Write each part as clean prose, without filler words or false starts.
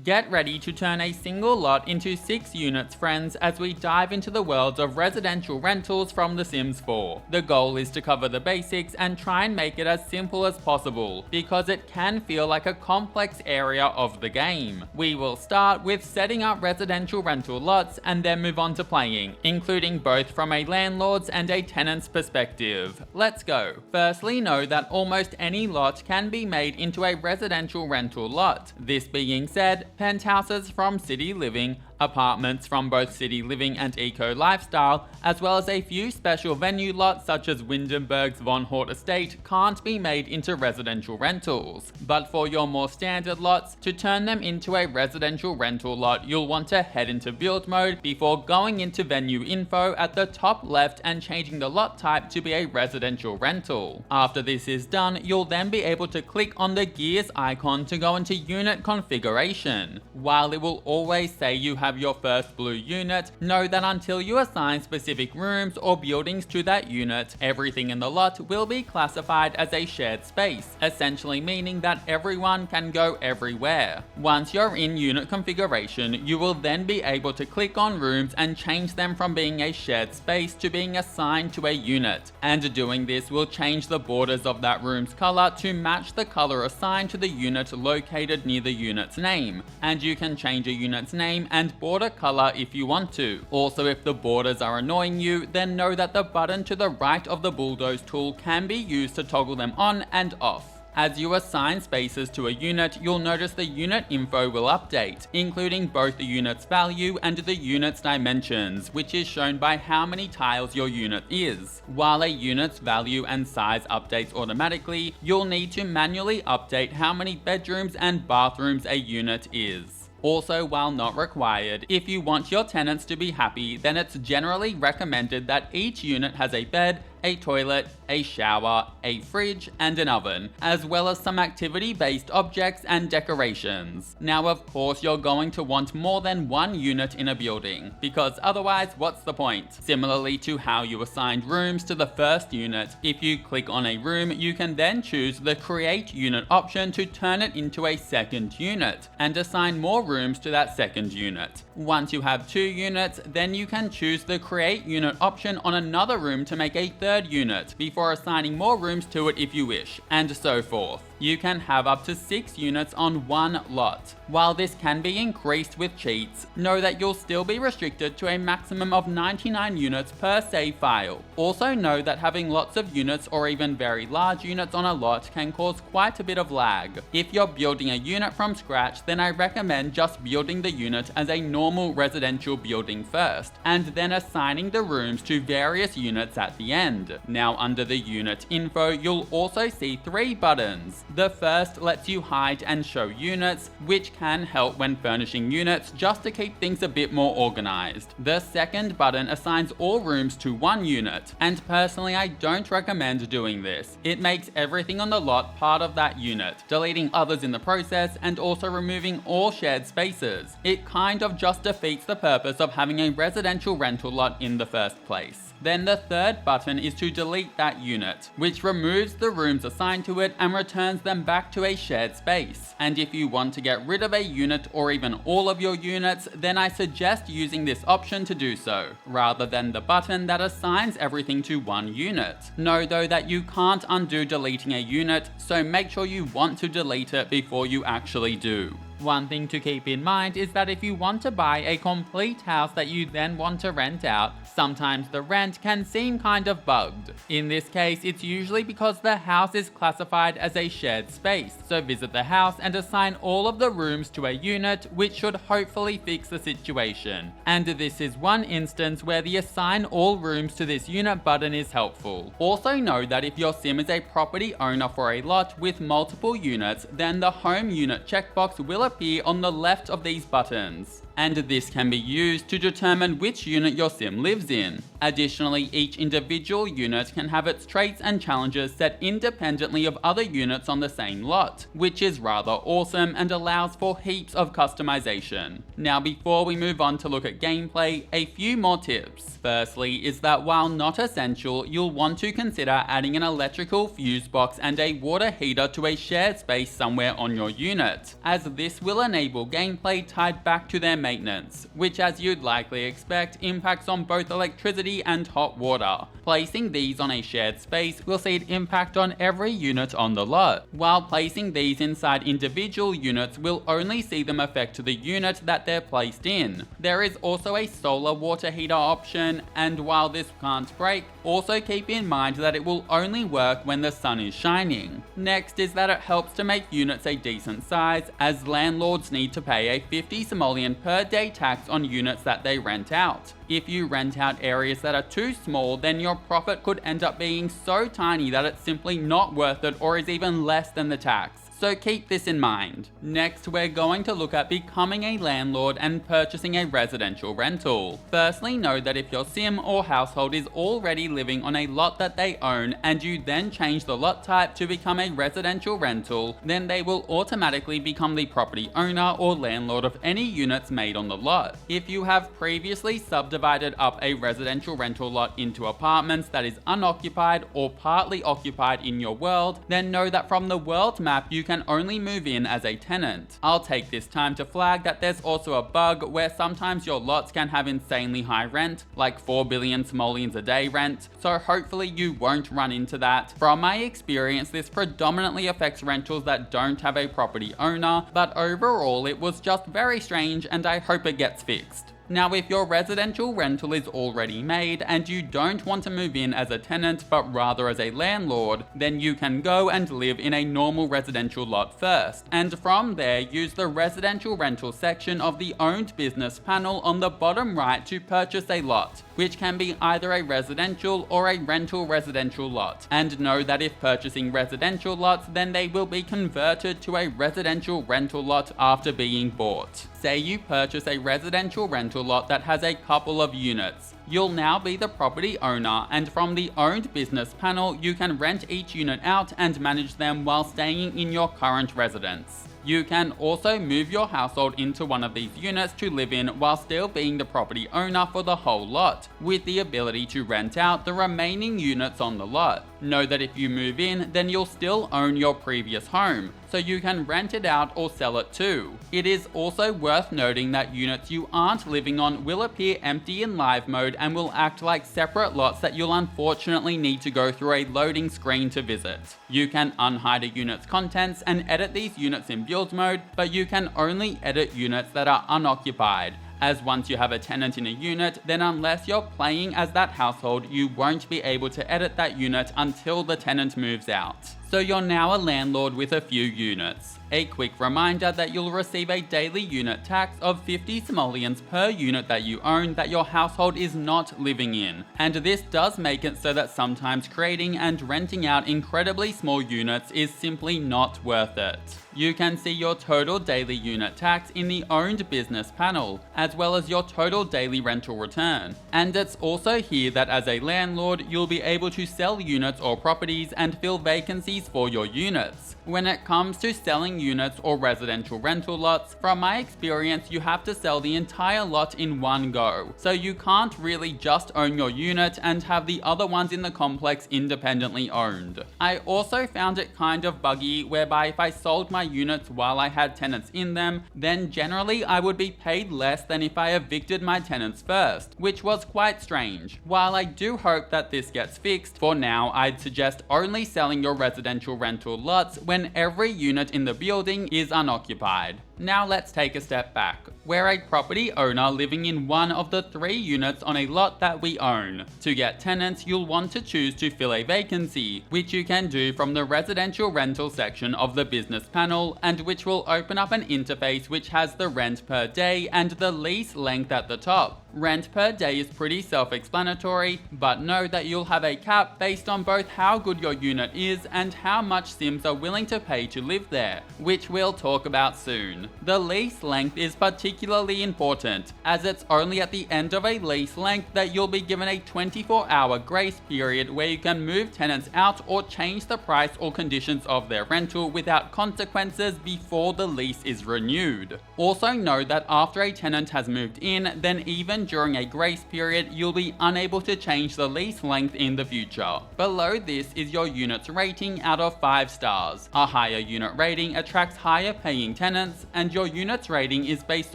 Get ready to turn a single lot into 6 units, friends, as we dive into the world of residential rentals from The Sims 4. The goal is to cover the basics and try and make it as simple as possible, because it can feel like a complex area of the game. We will start with setting up residential rental lots and then move on to playing, including both from a landlord's and a tenant's perspective. Let's go. Firstly, know that almost any lot can be made into a residential rental lot. This being said, penthouses from City Living, apartments from both City Living and Eco Lifestyle, as well as a few special venue lots such as Windenburg's Von Hort Estate can't be made into residential rentals. But for your more standard lots, to turn them into a residential rental lot, you'll want to head into build mode before going into venue info at the top left and changing the lot type to be a residential rental. After this is done, you'll then be able to click on the gears icon to go into unit configuration. While it will always say you have your first blue unit, know that until you assign specific rooms or buildings to that unit, everything in the lot will be classified as a shared space, essentially meaning that everyone can go everywhere. Once you're in unit configuration, you will then be able to click on rooms and change them from being a shared space to being assigned to a unit, and doing this will change the borders of that room's color to match the color assigned to the unit located near the unit's name, and you can change a unit's name and border color if you want to. Also, if the borders are annoying you, then know that the button to the right of the bulldoze tool can be used to toggle them on and off. As you assign spaces to a unit, you'll notice the unit info will update, including both the unit's value and the unit's dimensions, which is shown by how many tiles your unit is. While a unit's value and size updates automatically, you'll need to manually update how many bedrooms and bathrooms a unit is. Also, while not required, if you want your tenants to be happy, then it's generally recommended that each unit has a bed, a toilet, a shower, a fridge, and an oven, as well as some activity-based objects and decorations. Now, of course, you're going to want more than one unit in a building, because otherwise, what's the point? Similarly to how you assigned rooms to the first unit, if you click on a room, you can then choose the Create Unit option to turn it into a second unit, and assign more rooms to that second unit. Once you have 2 units, then you can choose the Create Unit option on another room to make a third unit, before assigning more rooms to it if you wish, and so forth. You can have up to 6 units on one lot. While this can be increased with cheats, know that you'll still be restricted to a maximum of 99 units per save file. Also know that having lots of units or even very large units on a lot can cause quite a bit of lag. If you're building a unit from scratch, then I recommend just building the unit as a normal residential building first, and then assigning the rooms to various units at the end. Now, under the unit info, you'll also see 3 buttons. The first lets you hide and show units, which can help when furnishing units just to keep things a bit more organized. The second button assigns all rooms to one unit, and personally I don't recommend doing this. It makes everything on the lot part of that unit, deleting others in the process and also removing all shared spaces. It kind of just defeats the purpose of having a residential rental lot in the first place. Then the third button is to delete that unit, which removes the rooms assigned to it and returns them back to a shared space. And if you want to get rid of a unit or even all of your units, then I suggest using this option to do so, rather than the button that assigns everything to one unit. Know though that you can't undo deleting a unit, so make sure you want to delete it before you actually do. One thing to keep in mind is that if you want to buy a complete house that you then want to rent out, sometimes the rent can seem kind of bugged. In this case, it's usually because the house is classified as a shared space, so visit the house and assign all of the rooms to a unit, which should hopefully fix the situation. And this is one instance where the Assign All Rooms to this unit button is helpful. Also know that if your sim is a property owner for a lot with multiple units, then the Home Unit checkbox will appear on the left of these buttons. and this can be used to determine which unit your sim lives in. Additionally, each individual unit can have its traits and challenges set independently of other units on the same lot, which is rather awesome and allows for heaps of customization. Now before we move on to look at gameplay, a few more tips. Firstly is that while not essential, you'll want to consider adding an electrical fuse box and a water heater to a shared space somewhere on your unit, as this will enable gameplay tied back to their maintenance, which as you'd likely expect impacts on both electricity and hot water. Placing these on a shared space will see it impact on every unit on the lot, while placing these inside individual units will only see them affect the unit that they're placed in. There is also a solar water heater option, and while this can't break, also keep in mind that it will only work when the sun is shining. Next is that it helps to make units a decent size, as landlords need to pay a 50 simoleon per day tax on units that they rent out. If you rent out areas that are too small, then your profit could end up being so tiny that it's simply not worth it or is even less than the tax. So keep this in mind. Next, we're going to look at becoming a landlord and purchasing a residential rental. Firstly, know that if your sim or household is already living on a lot that they own and you then change the lot type to become a residential rental, then they will automatically become the property owner or landlord of any units made on the lot. If you have previously subdivided up a residential rental lot into apartments that is unoccupied or partly occupied in your world, then know that from the world map you can only move in as a tenant. I'll take this time to flag that there's also a bug where sometimes your lots can have insanely high rent, like 4 billion simoleons a day rent, so hopefully you won't run into that. From my experience, this predominantly affects rentals that don't have a property owner, but overall it was just very strange and I hope it gets fixed. Now if your residential rental is already made and you don't want to move in as a tenant but rather as a landlord, then you can go and live in a normal residential lot first, and from there use the residential rental section of the owned business panel on the bottom right to purchase a lot, which can be either a residential or a rental residential lot. And know that if purchasing residential lots, then they will be converted to a residential rental lot after being bought. Say you purchase a residential rental lot that has a couple of units. You'll now be the property owner, and from the owned business panel you can rent each unit out and manage them while staying in your current residence. You can also move your household into one of these units to live in while still being the property owner for the whole lot, with the ability to rent out the remaining units on the lot. Know that if you move in, then you'll still own your previous home, so you can rent it out or sell it too. It is also worth noting that units you aren't living on will appear empty in live mode and will act like separate lots that you'll unfortunately need to go through a loading screen to visit. You can unhide a unit's contents and edit these units in build mode, but you can only edit units that are unoccupied, as once you have a tenant in a unit, then unless you're playing as that household, you won't be able to edit that unit until the tenant moves out. So you're now a landlord with a few units. A quick reminder that you'll receive a daily unit tax of 50 simoleons per unit that you own that your household is not living in. And this does make it so that sometimes creating and renting out incredibly small units is simply not worth it. You can see your total daily unit tax in the owned business panel, as well as your total daily rental return. And it's also here that as a landlord, you'll be able to sell units or properties and fill vacancies for your units. When it comes to selling units or residential rental lots, from my experience you have to sell the entire lot in one go, so you can't really just own your unit and have the other ones in the complex independently owned. I also found it kind of buggy whereby if I sold my units while I had tenants in them, then generally I would be paid less than if I evicted my tenants first, which was quite strange. While I do hope that this gets fixed, for now I'd suggest only selling your residential rental lots when every unit in the building is unoccupied. Now let's take a step back. We're a property owner living in one of the 3 units on a lot that we own. To get tenants, you'll want to choose to fill a vacancy, which you can do from the residential rental section of the business panel, and which will open up an interface which has the rent per day and the lease length at the top. Rent per day is pretty self-explanatory, but know that you'll have a cap based on both how good your unit is and how much Sims are willing to pay to live there, which we'll talk about soon. The lease length is particularly important, as it's only at the end of a lease length that you'll be given a 24-hour grace period where you can move tenants out or change the price or conditions of their rental without consequences before the lease is renewed. Also know that after a tenant has moved in, then even during a grace period, you'll be unable to change the lease length in the future. Below this is your unit's rating out of 5 stars. A higher unit rating attracts higher paying tenants, and your unit's rating is based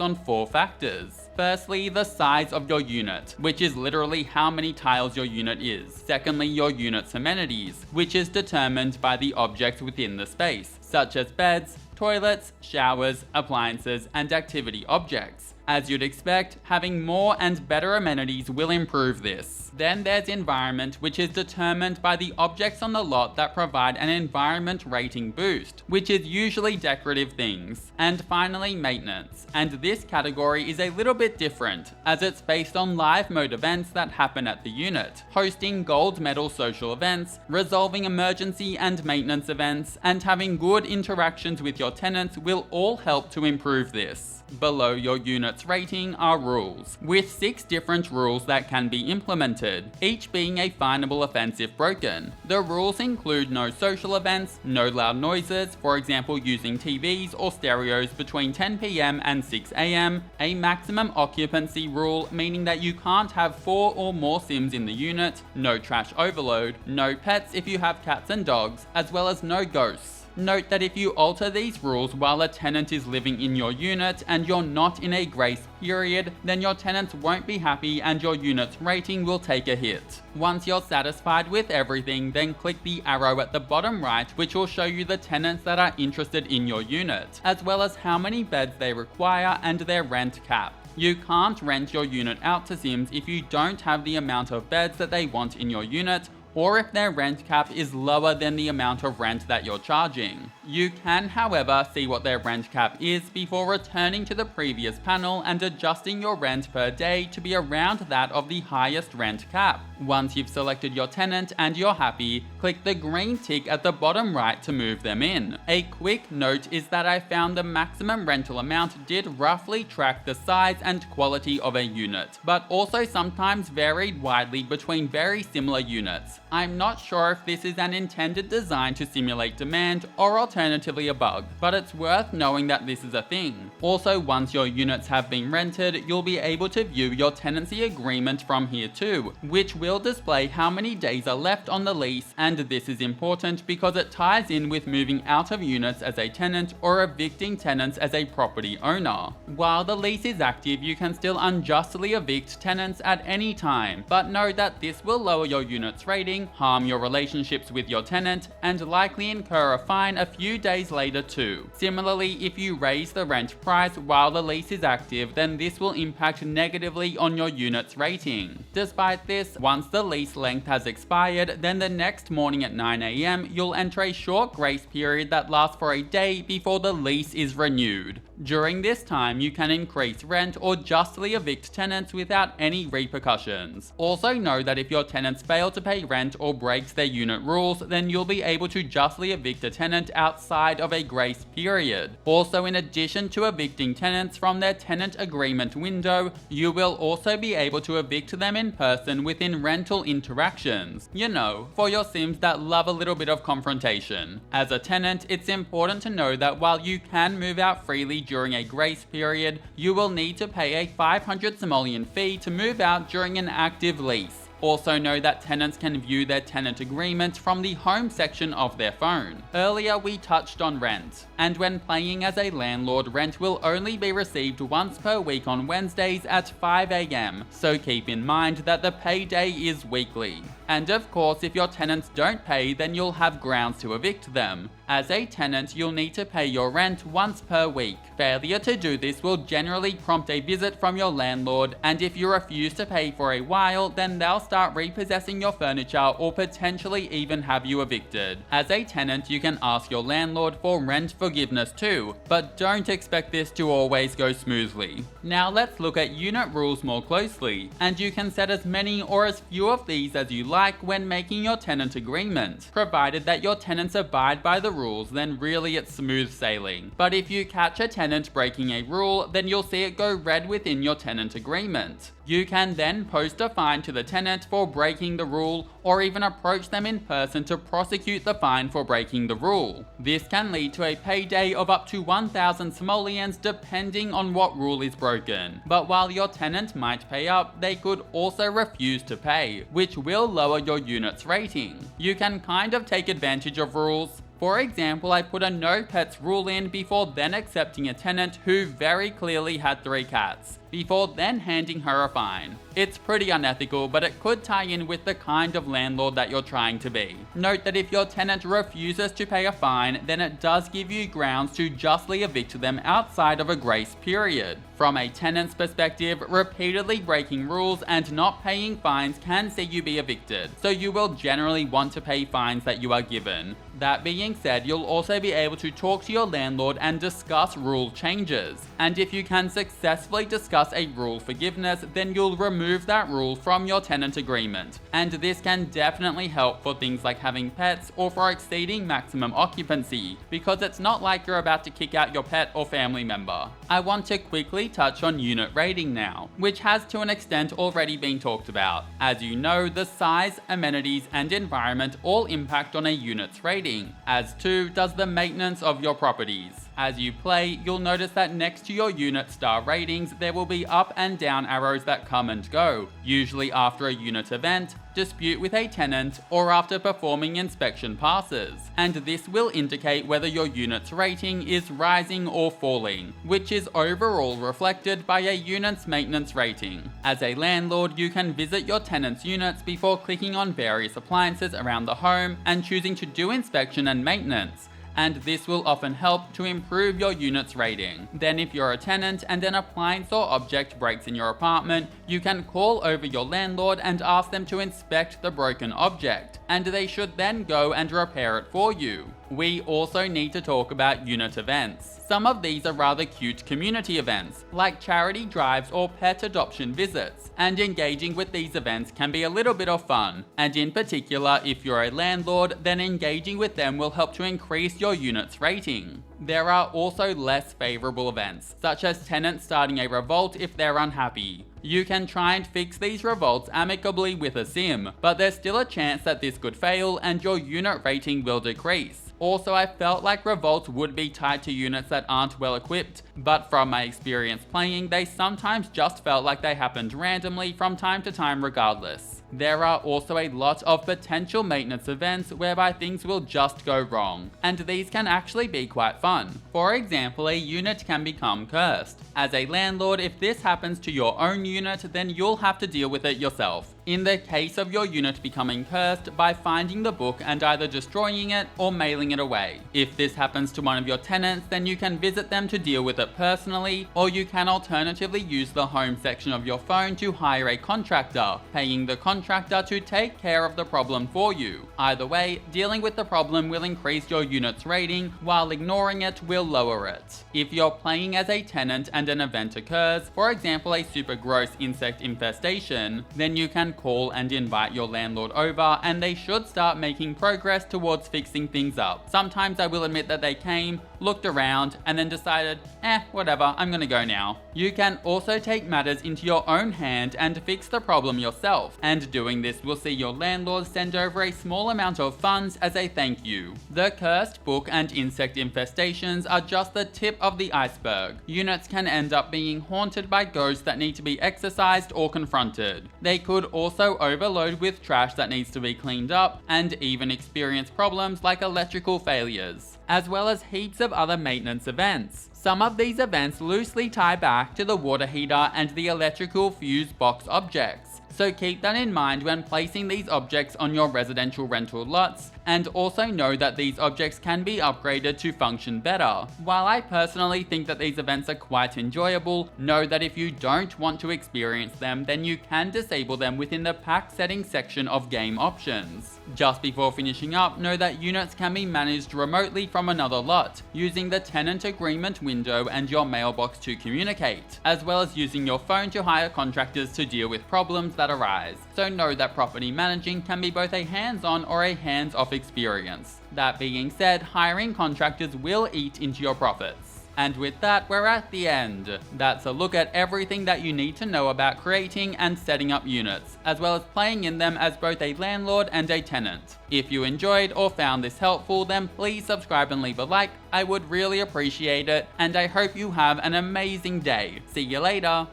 on 4 factors. Firstly, the size of your unit, which is literally how many tiles your unit is. Secondly, your unit's amenities, which is determined by the objects within the space, such as beds, toilets, showers, appliances, and activity objects. As you'd expect, having more and better amenities will improve this. Then there's environment, which is determined by the objects on the lot that provide an environment rating boost, which is usually decorative things. And finally, maintenance. And this category is a little bit different, as it's based on live mode events that happen at the unit, hosting gold medal social events, resolving emergency and maintenance events, and having good interactions with your tenants will all help to improve this. Below your unit's rating are rules, with 6 different rules that can be implemented, each being a finable offence if broken. The rules include no social events, no loud noises, for example using TVs or stereos between 10 PM and 6 AM, a maximum occupancy rule meaning that you can't have 4 or more Sims in the unit, no trash overload, no pets if you have cats and dogs, as well as no ghosts. Note that if you alter these rules while a tenant is living in your unit and you're not in a grace period, then your tenants won't be happy and your unit's rating will take a hit. Once you're satisfied with everything, then click the arrow at the bottom right, which will show you the tenants that are interested in your unit, as well as how many beds they require and their rent cap. You can't rent your unit out to Sims if you don't have the amount of beds that they want in your unit, or if their rent cap is lower than the amount of rent that you're charging. You can, however, see what their rent cap is before returning to the previous panel and adjusting your rent per day to be around that of the highest rent cap. Once you've selected your tenant and you're happy, click the green tick at the bottom right to move them in. A quick note is that I found the maximum rental amount did roughly track the size and quality of a unit, but also sometimes varied widely between very similar units. I'm not sure if this is an intended design to simulate demand or alternatively a bug, but it's worth knowing that this is a thing. Also, once your units have been rented, you'll be able to view your tenancy agreement from here too, which will display how many days are left on the lease, and this is important because it ties in with moving out of units as a tenant or evicting tenants as a property owner. While the lease is active, you can still unjustly evict tenants at any time, but know that this will lower your unit's rating, harm your relationships with your tenant, and likely incur a fine a few days later too. Similarly, if you raise the rent price while the lease is active, then this will impact negatively on your unit's rating. Despite this, once the lease length has expired, then the next morning at 9 AM, you'll enter a short grace period that lasts for a day before the lease is renewed. During this time, you can increase rent or justly evict tenants without any repercussions. Also know that if your tenants fail to pay rent or breaks their unit rules, then you'll be able to justly evict a tenant outside of a grace period. Also, in addition to evicting tenants from their tenant agreement window, you will also be able to evict them in person within rental interactions. You know, for your Sims that love a little bit of confrontation. As a tenant, it's important to know that while you can move out freely during a grace period, you will need to pay a 500 simoleon fee to move out during an active lease. Also know that tenants can view their tenant agreement from the home section of their phone. Earlier we touched on rent, and when playing as a landlord, rent will only be received once per week on Wednesdays at 5 AM, so keep in mind that the payday is weekly. And of course, if your tenants don't pay, then you'll have grounds to evict them. As a tenant, you'll need to pay your rent once per week. Failure to do this will generally prompt a visit from your landlord, and if you refuse to pay for a while, then they'll start repossessing your furniture or potentially even have you evicted. As a tenant, you can ask your landlord for rent forgiveness too, but don't expect this to always go smoothly. Now let's look at unit rules more closely, and you can set as many or as few of these as you like when making your tenant agreement. Provided that your tenants abide by the rules, then really it's smooth sailing. But if you catch a tenant breaking a rule, then you'll see it go red within your tenant agreement. You can then post a fine to the tenant for breaking the rule, or even approach them in person to prosecute the fine for breaking the rule. This can lead to a payday of up to 1,000 simoleons depending on what rule is broken. But while your tenant might pay up, they could also refuse to pay, which will lower your unit's rating. You can kind of take advantage of rules. For example, I put a no pets rule in before then accepting a tenant who very clearly had 3 cats, before then handing her a fine. It's pretty unethical, but it could tie in with the kind of landlord that you're trying to be. Note that if your tenant refuses to pay a fine, then it does give you grounds to justly evict them outside of a grace period. From a tenant's perspective, repeatedly breaking rules and not paying fines can see you be evicted, so you will generally want to pay fines that you are given. That being said, you'll also be able to talk to your landlord and discuss rule changes. And if you can successfully discuss a rule forgiveness, then you'll remove that rule from your tenant agreement. And this can definitely help for things like having pets or for exceeding maximum occupancy, because it's not like you're about to kick out your pet or family member. I want to quickly touch on unit rating now, which has to an extent already been talked about. As you know, the size, amenities, and environment all impact on a unit's rating, as too does the maintenance of your properties. As you play, you'll notice that next to your unit star ratings, there will be up and down arrows that come and go, usually after a unit event, dispute with a tenant, or after performing inspection passes. And this will indicate whether your unit's rating is rising or falling, which is overall reflected by a unit's maintenance rating. As a landlord, you can visit your tenant's units before clicking on various appliances around the home and choosing to do inspection and maintenance, and this will often help to improve your unit's rating. Then if you're a tenant and an appliance or object breaks in your apartment, you can call over your landlord and ask them to inspect the broken object, and they should then go and repair it for you. We also need to talk about unit events. Some of these are rather cute community events, like charity drives or pet adoption visits, and engaging with these events can be a little bit of fun. And in particular, if you're a landlord, then engaging with them will help to increase your unit's rating. There are also less favourable events, such as tenants starting a revolt if they're unhappy. You can try and fix these revolts amicably with a sim, but there's still a chance that this could fail and your unit rating will decrease. Also, I felt like revolts would be tied to units that aren't well equipped, but from my experience playing, they sometimes just felt like they happened randomly from time to time regardless. There are also a lot of potential maintenance events whereby things will just go wrong, and these can actually be quite fun. For example, a unit can become cursed. As a landlord, if this happens to your own unit, then you'll have to deal with it yourself. In the case of your unit becoming cursed, by finding the book and either destroying it or mailing it away. If this happens to one of your tenants, then you can visit them to deal with it personally, or you can alternatively use the home section of your phone to hire a contractor, paying the contractor to take care of the problem for you. Either way, dealing with the problem will increase your unit's rating, while ignoring it will lower it. If you're playing as a tenant and an event occurs, for example a super gross insect infestation, then you can call and invite your landlord over, and they should start making progress towards fixing things up. Sometimes I will admit that they came, looked around, and then decided, whatever, I'm gonna go now. You can also take matters into your own hand and fix the problem yourself, and doing this will see your landlord send over a small amount of funds as a thank you. The cursed book and insect infestations are just the tip of the iceberg. Units can end up being haunted by ghosts that need to be exorcised or confronted. They could also overload with trash that needs to be cleaned up, and even experience problems like electrical failures, as well as heaps of other maintenance events. Some of these events loosely tie back to the water heater and the electrical fuse box objects, so keep that in mind when placing these objects on your residential rental lots, and also know that these objects can be upgraded to function better. While I personally think that these events are quite enjoyable, know that if you don't want to experience them, then you can disable them within the pack settings section of game options. Just before finishing up, know that units can be managed remotely from another lot, using the tenant agreement window and your mailbox to communicate, as well as using your phone to hire contractors to deal with problems that arise. So know that property managing can be both a hands-on or a hands-off experience. That being said, hiring contractors will eat into your profits. And with that, we're at the end. That's a look at everything that you need to know about creating and setting up units, as well as playing in them as both a landlord and a tenant. If you enjoyed or found this helpful, then please subscribe and leave a like. I would really appreciate it, and I hope you have an amazing day. See you later.